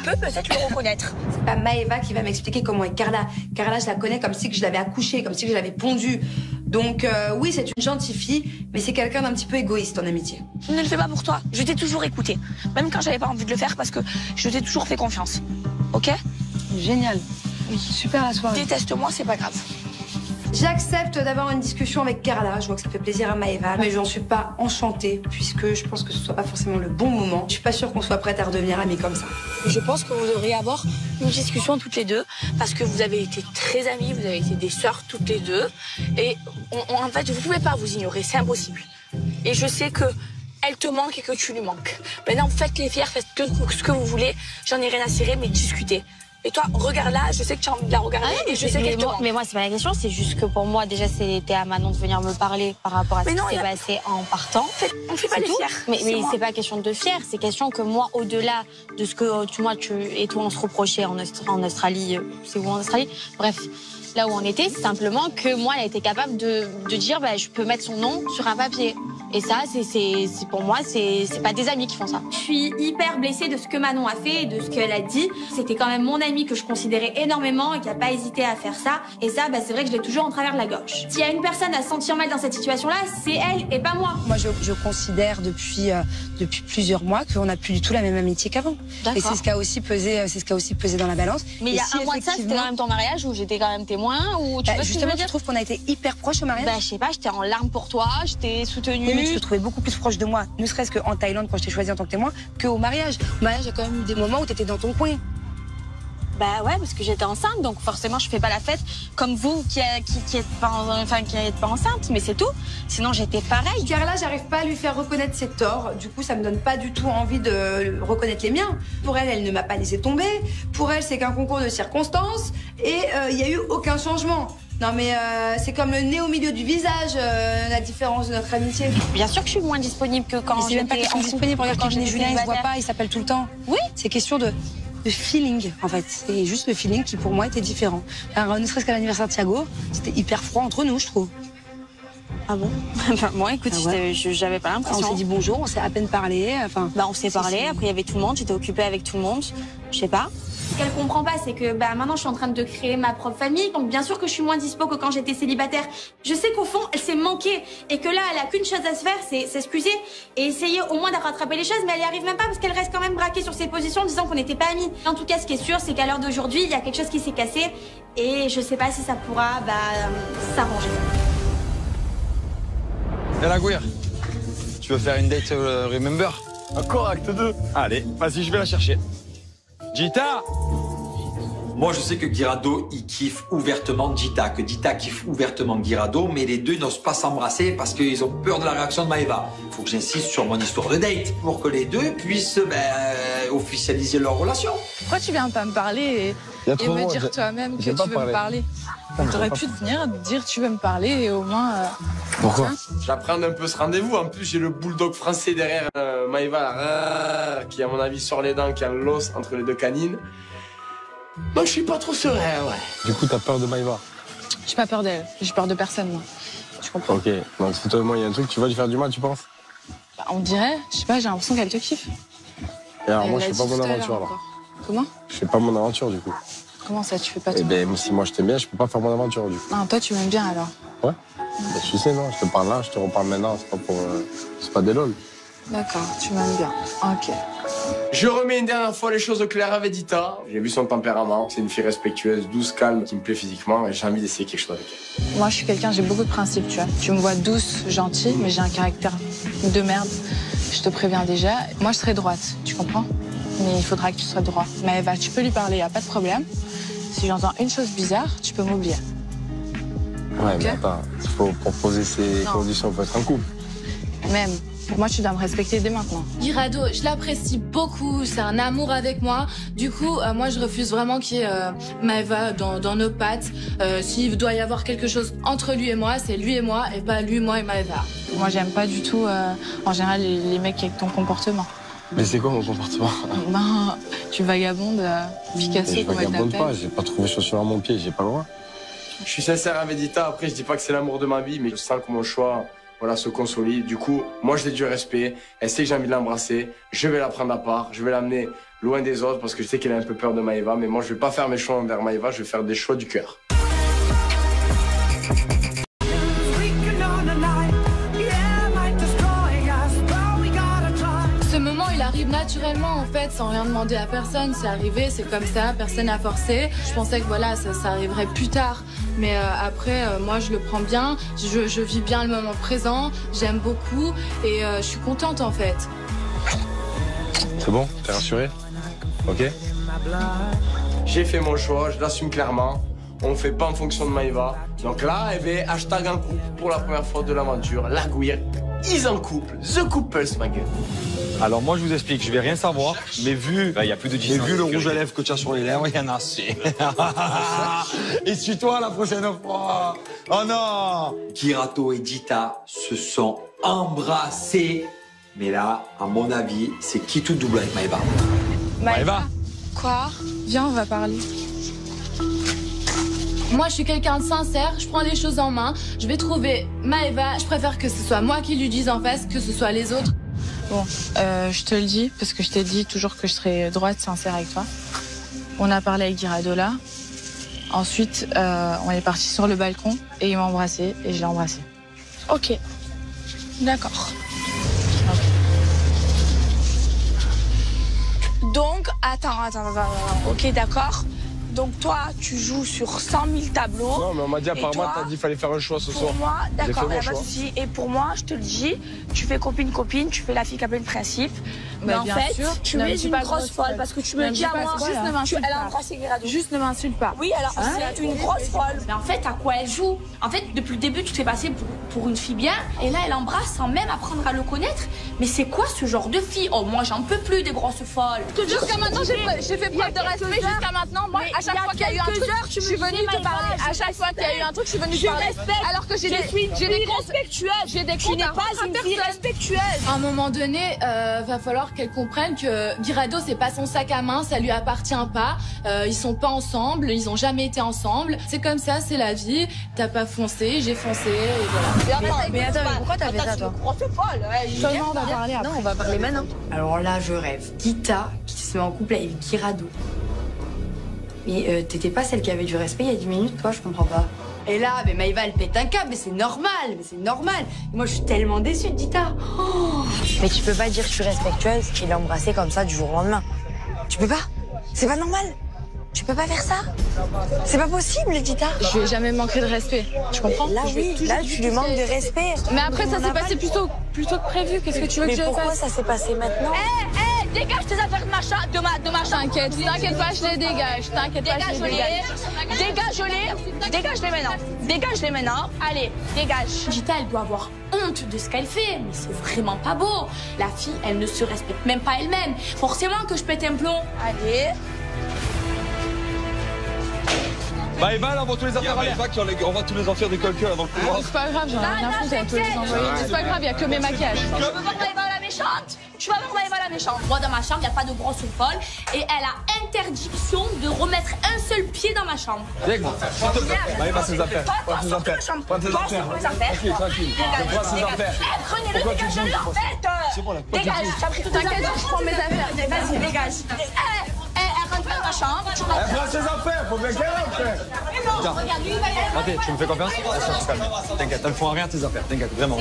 peut peut-être le reconnaître. C'est pas Maëva qui va m'expliquer comment est Carla. Carla, je la connais comme si que je l'avais accouchée, comme si que je l'avais pondue. Donc oui, c'est une gentille fille, mais c'est quelqu'un d'un petit peu égoïste en amitié. Je ne le fais pas pour toi. Je t'ai toujours écouté. Même quand j'avais pas envie de le faire parce que je t'ai toujours fait confiance. Ok? Génial. Super la soirée. Déteste-moi, c'est pas grave. J'accepte d'avoir une discussion avec Carla. Je vois que ça fait plaisir à Maëva, mais j'en suis pas enchantée puisque je pense que ce soit pas forcément le bon moment. Je suis pas sûre qu'on soit prête à redevenir amies comme ça. Je pense que vous devriez avoir une discussion toutes les deux parce que vous avez été très amies, vous avez été des sœurs toutes les deux et en fait vous pouvez pas vous ignorer, c'est impossible. Et je sais que elle te manque et que tu lui manques. Maintenant faites les fiers, faites ce que vous voulez, j'en ai rien à cirer, mais discutez. Et toi, regarde-la, je sais que tu as envie de la regarder et je sais qu'elle te manque. Mais moi, c'est pas la question, c'est juste que pour moi, déjà, c'était à Manon de venir me parler par rapport à ce qui s'est passé en partant. On fait pas les fiers. Mais c'est pas question de fier, c'est question que moi, au-delà de ce que tu et toi, on se reprochait en Australie, c'est où en Australie? Bref, là où on était, c'est simplement que moi, elle a été capable de dire, je peux mettre son nom sur un papier. Et ça, c'est pour moi, c'est pas des amis qui font ça. Je suis hyper blessée de ce que Manon a fait et de ce qu'elle a dit. C'était quand même mon amie que je considérais énormément et qui a pas hésité à faire ça. Et ça, c'est vrai que je l'ai toujours en travers de la gorge. S'il y a une personne à se sentir mal dans cette situation-là, c'est elle et pas moi. Moi, je considère depuis plusieurs mois qu'on n'a plus du tout la même amitié qu'avant. Et c'est ce qui a aussi pesé, dans la balance. Mais il y a un mois de ça, c'était quand même ton mariage où j'étais quand même témoin ou tu vois justement, tu trouves qu'on a été hyper proches au mariage? Je sais pas, j'étais en larmes pour toi, je t'ai soutenue. Mais tu te trouvais beaucoup plus proche de moi, ne serait-ce qu'en Thaïlande quand je t'ai choisi en tant que témoin, qu'au mariage. Au mariage, il y a quand même eu des moments où tu étais dans ton coin. Bah ouais, parce que j'étais enceinte, donc forcément je fais pas la fête comme vous qui êtes pas enceinte, mais c'est tout. Sinon j'étais pareil. Carla, j'arrive pas à lui faire reconnaître ses torts. Du coup, ça me donne pas du tout envie de reconnaître les miens. Pour elle, elle ne m'a pas laissé tomber. Pour elle, c'est qu'un concours de circonstances. Et il y a eu aucun changement. Non mais c'est comme le nez au milieu du visage, la différence de notre amitié. Bien sûr que je suis moins disponible que quand c'est même pas question de disponible. Regarde, Kevin et Julien, ils se voient pas, ils s'appellent tout le temps. Oui. C'est question de feeling, en fait. C'est juste le feeling qui, pour moi, était différent. Alors, ne serait-ce qu'à l'anniversaire de Thiago, c'était hyper froid entre nous, je trouve. Ah bon? Moi, écoute, j'avais pas l'impression. On s'est dit bonjour, on s'est à peine parlé. Enfin, on s'est parlé, après il y avait tout le monde, j'étais occupée avec tout le monde. Je sais pas. Ce qu'elle comprend pas, c'est que maintenant je suis en train de créer ma propre famille, donc bien sûr que je suis moins dispo que quand j'étais célibataire. Je sais qu'au fond, elle s'est manquée et que là, elle a qu'une chose à se faire, c'est s'excuser et essayer au moins de rattraper les choses, mais elle y arrive même pas parce qu'elle reste quand même braquée sur ses positions, disant qu'on n'était pas amis. En tout cas, ce qui est sûr, c'est qu'à l'heure d'aujourd'hui, il y a quelque chose qui s'est cassé et je sais pas si ça pourra s'arranger. Et la Gouir, tu veux faire une date Remember? Encore acte 2. Allez, vas-y, je vais la chercher. Gita! Moi, je sais que Guirado, il kiffe ouvertement Gita, que Gita kiffe ouvertement Guirado, mais les deux n'osent pas s'embrasser parce qu'ils ont peur de la réaction de Maëva. Il faut que j'insiste sur mon histoire de date pour que les deux puissent officialiser leur relation. Pourquoi tu viens pas me parler et me dire toi-même que tu veux me parler? T'aurais pu venir dire tu veux me parler et au moins... Pourquoi? J'apprends un peu ce rendez-vous. En plus, j'ai le bulldog français derrière Maëva, là, qui à mon avis sort les dents, qui a l'os entre les deux canines. Moi, je suis pas trop serein, ouais. Du coup, t'as peur de Maëva? J'ai pas peur d'elle. J'ai peur de personne, moi. Tu comprends? Ok. Donc, si toi et moi, il y a un truc, tu vas lui faire du mal, tu penses? On dirait, je sais pas, j'ai l'impression qu'elle te kiffe. Et alors, moi, je fais pas mon aventure, alors. Comment? Je fais pas mon aventure, du coup. Comment ça, tu fais pas tout? Eh ben, si moi je t'aime bien, je peux pas faire mon aventure, du coup. Non, toi, tu m'aimes bien, alors. Ouais. Ben, tu sais, non, je te parle là, je te reparle maintenant, c'est pas pour... c'est pas des lol. D'accord, tu m'aimes bien. Ok. Je remets une dernière fois les choses au clair avec Dita. J'ai vu son tempérament. C'est une fille respectueuse, douce, calme, qui me plaît physiquement et j'ai envie d'essayer quelque chose avec elle. Moi, je suis quelqu'un, j'ai beaucoup de principes, tu vois. Tu me vois douce, gentille, mais j'ai un caractère de merde. Je te préviens déjà. Moi, je serai droite, tu comprends? Mais il faudra que tu sois droit. Mais Eva, tu peux lui parler, y a pas de problème. Si j'entends une chose bizarre, tu peux m'oublier. Ouais, okay. Mais attends, pour poser ces conditions, il faut être en couple. Même. Pour moi, tu dois me respecter dès maintenant. Guirado, je l'apprécie beaucoup, c'est un amour avec moi. Du coup, moi, je refuse vraiment qu'il y ait Maëva dans nos pattes. S'il doit y avoir quelque chose entre lui et moi, c'est lui et moi, et pas lui, moi et Maëva. Moi, j'aime pas du tout, en général, les mecs avec ton comportement. Mais c'est quoi mon comportement? Ben, tu vagabondes, Picasso, je vagabonde pas, j'ai pas trouvé chaussure à mon pied, j'ai pas le droit. Je suis sincère avec Dita, après je dis pas que c'est l'amour de ma vie, mais je sens que mon choix se consolide. Du coup, moi je l'ai du respect, elle sait que j'ai envie de l'embrasser, je vais la prendre à part, je vais l'amener loin des autres parce que je sais qu'elle a un peu peur de Maëva, mais moi je vais pas faire mes choix envers Maëva, je vais faire des choix du cœur. Il arrive naturellement en fait, sans rien demander à personne. C'est arrivé, c'est comme ça, personne n'a forcé. Je pensais que voilà, ça arriverait plus tard. Mais après, moi je le prends bien, je vis bien le moment présent, j'aime beaucoup et je suis contente en fait. C'est bon? T'es rassuré? Ok? J'ai fait mon choix, je l'assume clairement. On fait pas en fonction de Maëva. Donc là, eh bien, hashtag en couple pour la première fois de l'aventure. La Gouir, ils en couple, the couples, ma gueule. Alors moi je vous explique, je vais rien savoir, mais vu, il y a plus de distance. Mais vu le rouge à lèvres que tu as sur les lèvres, il y en a assez. Essuie-toi la prochaine fois. Oh non! Guirado et Dita se sont embrassés. Mais là, à mon avis, c'est qui tout double avec Maëva? Maëva? Quoi? Viens, on va parler. Moi, je suis quelqu'un de sincère, je prends les choses en main, je vais trouver Maëva, je préfère que ce soit moi qui lui dise en face que ce soit les autres. Bon, je te le dis, parce que je t'ai dit toujours que je serais droite, sincère avec toi. On a parlé avec Guirado là. Ensuite, on est parti sur le balcon et il m'a embrassé et je l'ai embrassé. Ok. D'accord. Donc, attends. Ok, d'accord. Donc toi, tu joues sur 100 000 tableaux. Non, mais on m'a dit, apparemment, toi, t'as dit qu'il fallait faire un choix ce soir. Pour moi, d'accord, il n'y a pas de choix. souci. Et pour moi, je te le dis, tu fais copine-copine, tu fais la fille qui a plein de principes. Mais en bien fait, sûr, tu ne me es dis une pas grosse folle parce que tu me dis à moi, juste ne m'insulte elle a pas. embrassé Guirado. Juste ne m'insulte pas. Oui, alors c'est une grosse folle. Mais en fait, à quoi elle joue? En fait, depuis le début, tu te fais passer pour une fille bien. Et là, elle embrasse sans même apprendre à le connaître. Mais c'est quoi ce genre de fille? Oh, moi, j'en peux plus des grosses folles. Jusqu'à maintenant, j'ai fait preuve de respect. Jusqu'à maintenant, moi, à chaque fois qu'il y a eu un truc, je suis venue te parler. À chaque fois qu'il y a eu un truc, je suis venue te parler. Alors que j'ai des respectueuse. J'ai des Tu n'es pas une fille respectueuse. À un moment donné, va falloir qu'elle comprenne que Guirado, c'est pas son sac à main, ça lui appartient pas. Ils sont pas ensemble, ils ont jamais été ensemble. C'est comme ça, c'est la vie. T'as pas foncé, j'ai foncé, et voilà. Mais attends, mais pourquoi t'as fait ça, toi? Seulement, on va parler après. Non, on va parler maintenant. Alors là, je rêve. Gita qui se met en couple avec Guirado. Mais t'étais pas celle qui avait du respect il y a 10 minutes, toi, je comprends pas. Et là, mais Maïva, elle pète un câble, mais c'est normal, Et moi, je suis tellement déçue de Gita. Oh. Mais tu peux pas dire que je suis respectueuse et l'embrasser comme ça du jour au lendemain. Tu peux pas. C'est pas normal. Tu peux pas faire ça. C'est pas possible, Gita. Je lui ai jamais manqué de respect. Tu comprends? Là, oui. Là, tu lui manques de respect. Mais après, ça s'est passé plutôt que prévu. Qu'est-ce que tu veux que je fasse? Mais pourquoi ça s'est passé maintenant? Dégage tes affaires de ma chambre. T'inquiète pas, je les dégage. Dégage-les maintenant. Allez, dégage. Gita, elle doit avoir honte de ce qu'elle fait, mais c'est vraiment pas beau. La fille, elle ne se respecte même pas elle-même. Forcément que je pète un plomb. Allez. Maïva, là, on voit tous les affaires à l'air. On voit tous les affaires de quelqu'un dans le couloir. C'est pas grave, j'en ai rien à foutre, elle peut les envoyer. C'est pas grave, il y a que mes maquillages. Tu vas voir Maïva la méchante. Tu vas voir Maïva la méchante. Moi, dans ma chambre, il n'y a pas de grosse folle. Et elle a interdiction de remettre un seul pied dans ma chambre. Maïva, ses affaires. Prends tes affaires. Prends tes affaires. Ok, tranquille. Prends ses affaires. Prenez-le, dégagez-le en fait. C'est bon, là. Dégage. T'inquiète, je prends mes affaires. Vas-y, dégage. Elle rentre dans ma chambre. Elle prend ses affaires, faut bien qu'elle rentre. Attends, tu me fais confiance? T'inquiète, elles font rien tes affaires, t'inquiète, vraiment.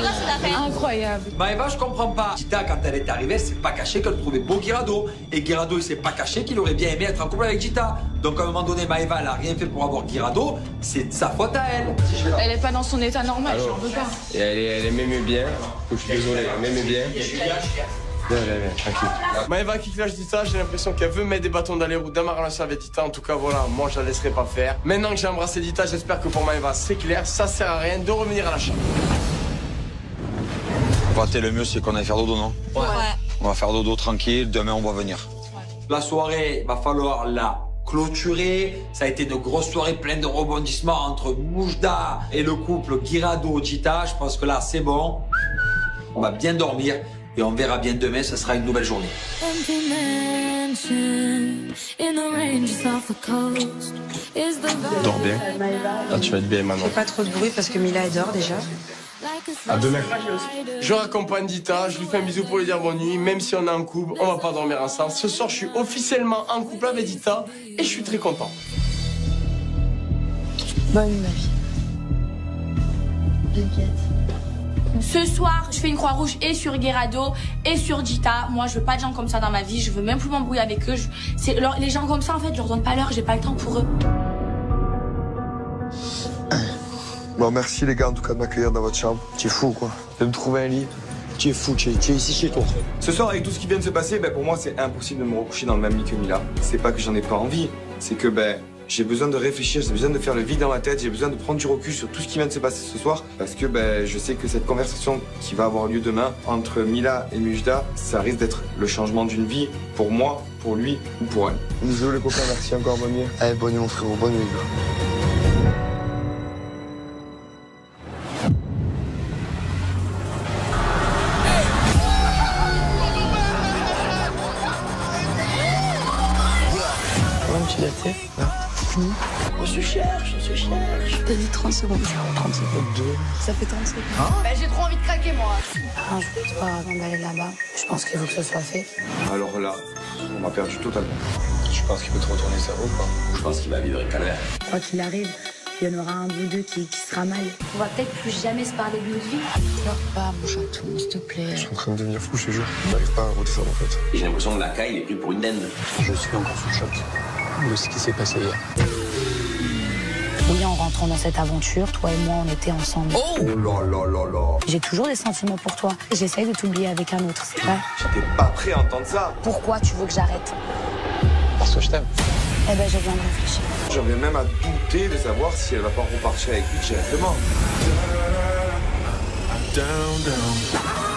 Incroyable. Maëva, je comprends pas. Gita, quand elle est arrivée, c'est pas caché qu'elle trouvait beau Guirado. Et Guirado, il s'est pas caché qu'il aurait bien aimé être en couple avec Gita. Donc à un moment donné, Maëva, elle a rien fait pour avoir Guirado. C'est de sa faute à elle. Elle est pas dans son état normal, j'en veux pas. Et elle m'aimait bien. Je suis désolé, elle m'aimait bien. Viens, tranquille. Maëva qui clash Gita, j'ai l'impression qu'elle veut mettre des bâtons dans les roues dans ma relation avec Gita. En tout cas, voilà, moi je la laisserai pas faire. Maintenant que j'ai embrassé Gita, j'espère que pour Maëva, c'est clair, ça sert à rien de revenir à la chambre. Le mieux, c'est qu'on aille faire dodo, non? Ouais. On va faire dodo tranquille, demain on va venir. La soirée, va falloir la clôturer. Ça a été une grosse soirée pleine de rebondissements entre Moujda et le couple Guirado-Gita. Je pense que là, c'est bon. On va bien dormir et on verra bien demain, ce sera une nouvelle journée. Dors bien. Ah, tu vas être bien maintenant. Fais pas trop de bruit parce que Mila elle dort déjà. À demain. Je raccompagne Gita, je lui fais un bisou pour lui dire bonne nuit. Même si on est en couple, on va pas dormir ensemble. Ce soir, je suis officiellement en couple avec Gita et je suis très content. Bonne nuit, ma vie. Ce soir, je fais une croix rouge et sur Guirado et sur Gita. Moi, je veux pas de gens comme ça dans ma vie. Je veux même plus m'embrouiller avec eux. Les gens comme ça, en fait, je leur donne pas l'heure. J'ai pas le temps pour eux. Bon, merci les gars en tout cas de m'accueillir dans votre chambre. Tu es fou, quoi. De me trouver un lit. Tu es fou, tu es ici chez toi. Ce soir, avec tout ce qui vient de se passer, pour moi, c'est impossible de me recoucher dans le même lit que Mila. C'est pas que j'en ai pas envie, c'est que j'ai besoin de réfléchir, j'ai besoin de faire le vide dans ma tête, j'ai besoin de prendre du recul sur tout ce qui vient de se passer ce soir. Parce que je sais que cette conversation qui va avoir lieu demain entre Mila et Moujda, ça risque d'être le changement d'une vie pour moi, pour lui ou pour elle. Désolé les copains, merci encore, bonne nuit. Allez, bonne nuit mon frérot, bonne nuit. Tu l'as fait? On se cherche. T'as dit 30 secondes. 30 secondes, 2. Ça fait 30 secondes. J'ai trop envie de craquer, moi. Non, je pense pas avant d'aller là-bas. Je pense qu'il faut que ce soit fait. Alors là, on m'a perdu totalement. Tu penses qu'il peut te retourner le cerveau ou pas? Je pense qu'il va vivre un calvaire. Quoi qu'il arrive, il y en aura un ou deux qui sera mal. On va peut-être plus jamais se parler de notre vie. Pleure pas, mon chaton, s'il te plaît. Je suis en train de devenir fou, je te jure. Je n'arrive pas à redescendre en fait. J'ai l'impression que la caille est prise pour une naine. Je suis encore sous le choc. de ce qui s'est passé hier. Oui, en rentrant dans cette aventure, toi et moi, on était ensemble. Oh là là là là. J'ai toujours des sentiments pour toi. J'essaye de t'oublier avec un autre, c'est vrai. J'étais pas prêt à entendre ça. Pourquoi tu veux que j'arrête? Parce que je t'aime. Eh ben, je viens de réfléchir. J'en viens même à douter de savoir si elle va pas repartir avec lui directement. Down, down.